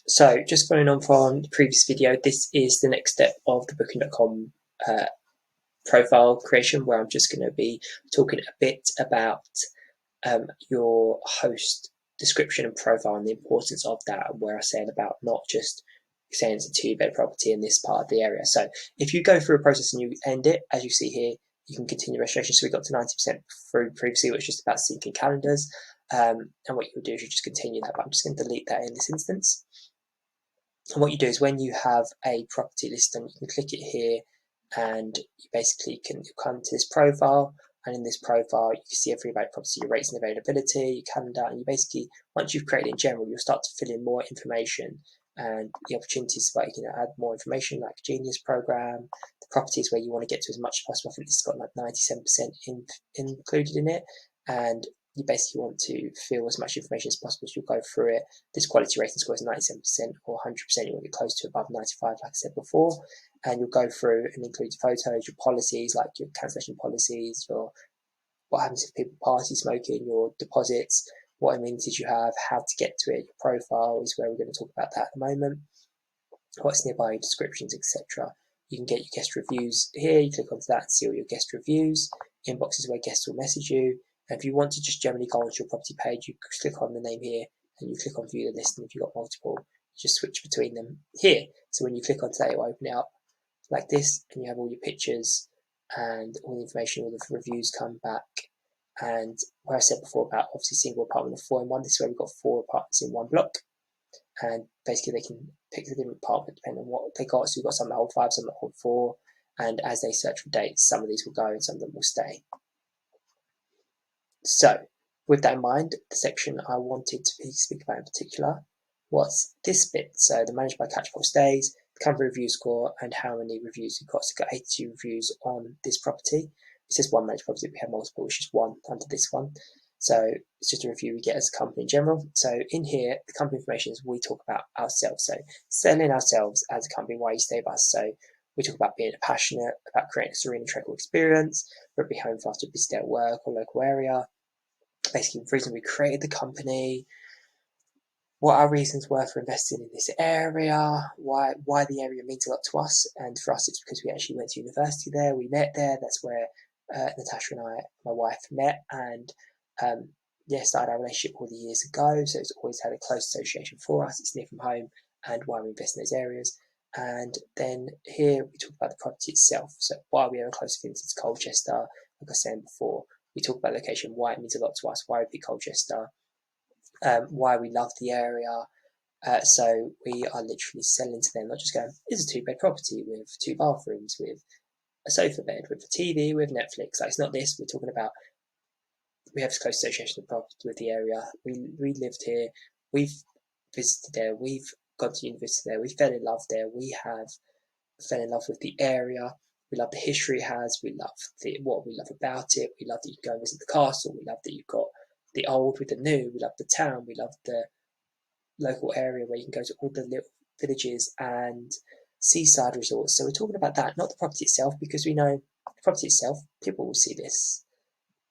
So just following on from the previous video, this is the next step of the booking.com profile creation, where I'm just going to be talking a bit about your host description and profile and the importance of that, and where I said about not just saying it's a 2-bed property in this part of the area. So if you go through a process and you end it, as you see here, you can continue registration. So we got to 90% through previously, which was just about syncing calendars. And what you'll do is you just continue that, but I'm just going to delete that in this instance. And what you do is when you have a property listing, you can click it here and you basically can come to this profile, and in this profile you can see every about property, your rates and availability, your calendar, and you basically, once you've created in general, you'll start to fill in more information and the opportunities where you can add more information like Genius program, the properties where you want to get to as much as possible. I think this has got like 97% included in it, and you basically want to fill as much information as possible, so you'll go through it. This quality rating score is 97% or 100%, you want to get close to above 95, like I said before, and you'll go through and include photos, your policies, like your cancellation policies, your what happens if people party smoking, your deposits, what amenities you have, how to get to it, your profile is where we're going to talk about that at the moment, what's nearby, your descriptions, etc. You can get your guest reviews here, you click onto that and see all your guest reviews, inboxes where guests will message you. And if you want to just generally go onto your property page, you click on the name here and you click on view the list, and if you've got multiple, you just switch between them here. So when you click onto that, it will open it up like this, and you have all your pictures and all the information, all the reviews come back. And where I said before about obviously single apartment of 4 in 1, this is where we've got 4 apartments in one block, and basically they can pick the different apartment depending on what they got. So we've got some that hold 5, some that hold 4, and as they search for dates, some of these will go and some of them will stay. So with that in mind, the section I wanted to speak about in particular was this bit. So the managed by catchpole stays, the company review score, and how many reviews we've got. So we've got 82 reviews on this property. It says one managed property, we have multiple, which is one under this one. So it's just a review we get as a company in general. So in here, the company information is we talk about ourselves. So selling ourselves as a company, why you stay with us. So we talk about being passionate, about creating a serene and tranquil experience, whether it be home for us to busy day at work or local area. Basically, the reason we created the company, what our reasons were for investing in this area, why the area means a lot to us. And for us, it's because we actually went to university there, we met there, that's where Natasha and I, my wife, met, and started our relationship all the years ago. So it's always had a close association for us. It's near from home, and why we invest in those areas. And then here we talk about the property itself. So why we have a close affinity to Colchester, like I was saying before. We talk about location, why it means a lot to us, why we pick Colchester, why we love the area. So we are literally selling to them, not just going, it's a 2-bed property with 2 bathrooms, with a sofa bed, with a TV, with Netflix. Like, it's not this. We're talking about, we have a close association with the area. We lived here. We've visited there. We've gone to university there. We fell in love there. We have fell in love with the area. We love the history it has. We love what we love about it. We love that you can go and visit the castle. We love that you've got the old with the new. We love the town. We love the local area where you can go to all the little villages and seaside resorts. So we're talking about that, not the property itself, because we know the property itself, people will see this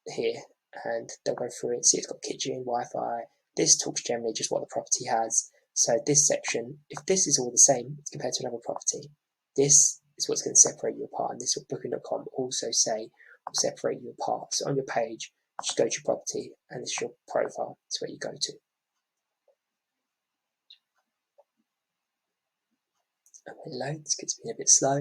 here and they'll go through it, see it's got kitchen, Wi-Fi. This talks generally just what the property has. So this section, if this is all the same compared to another property, this is what's going to separate you apart, and this is what booking.com also say will separate you apart. So on your page, just go to your property, and this is your profile. It's where you go to. And when it loads, it's been a bit slow.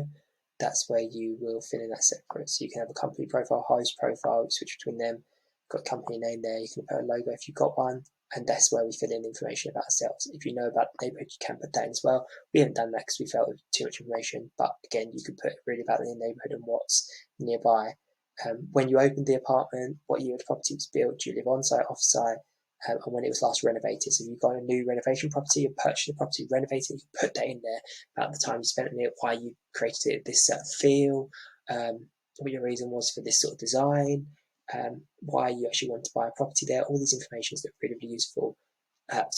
That's where you will fill in that separate. So you can have a company profile, host profile, switch between them. Got a company name there. You can put a logo if you've got one. And that's where we fill in information about ourselves. If you know about the neighbourhood, you can put that in as well. We haven't done that because we felt it was too much information. But again, you can put really about the neighbourhood and what's nearby. When you opened the apartment, what year the property was built, do you live on-site, off-site, and when it was last renovated. So if you've got a new renovation property, you purchased a property, renovated, you put that in there about the time you spent on it, why you created it, this certain feel, what your reason was for this sort of design, why you actually want to buy a property there. All these information is really, really useful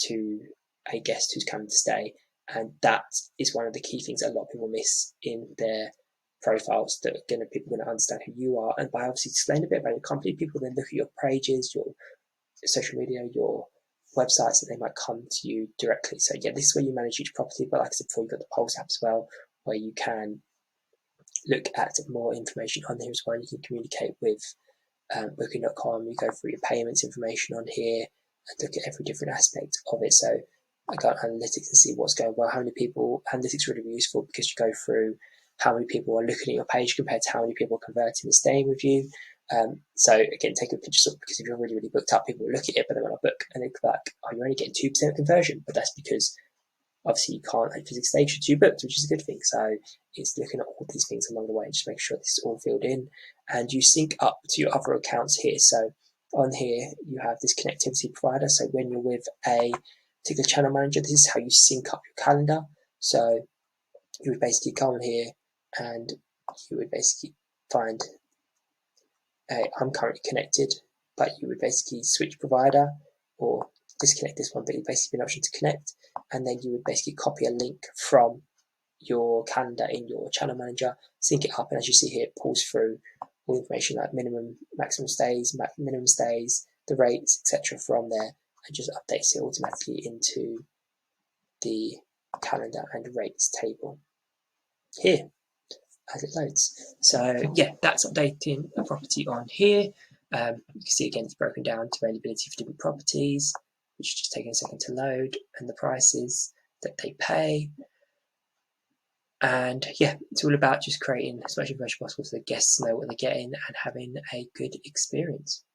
to a guest who's coming to stay, and that is one of the key things that a lot of people miss in their profiles, that people are going to understand who you are. And by obviously explaining a bit about your company, people then look at your pages, your social media, your websites that they might come to you directly. So yeah, this is where you manage each property, but like I said before, you've got the Pulse app as well, where you can look at more information on here as well. You can communicate with Booking.com. You go through your payments information on here and look at every different aspect of it. So I go on analytics and see what's going well, how many people. Analytics is really useful because you go through how many people are looking at your page compared to how many people are converting and staying with you. So again, take a picture because if you're really, really booked up, people will look at it, but they want to book and they come back, oh, you're only getting 2% conversion, but that's because obviously you can't physically stage for 2 books, which is a good thing. So it's looking at all these things along the way, just make sure this is all filled in, and you sync up to your other accounts here. So on here, you have this connectivity provider. So when you're with a particular channel manager, this is how you sync up your calendar. So you would basically come on here and you would basically find I'm currently connected, but you would basically switch provider or disconnect this one, but you basically have an option to connect, and then you would basically copy a link from your calendar in your channel manager, sync it up, and as you see here, it pulls through all the information like minimum, maximum stays, minimum stays, the rates, etc. from there, and just updates it automatically into the calendar and rates table here as it loads. So yeah, that's updating a property on here. You can see again it's broken down to availability for different properties, which is just taking a second to load, and the prices that they pay. And yeah, it's all about just creating as much information as possible so the guests know what they're getting and having a good experience.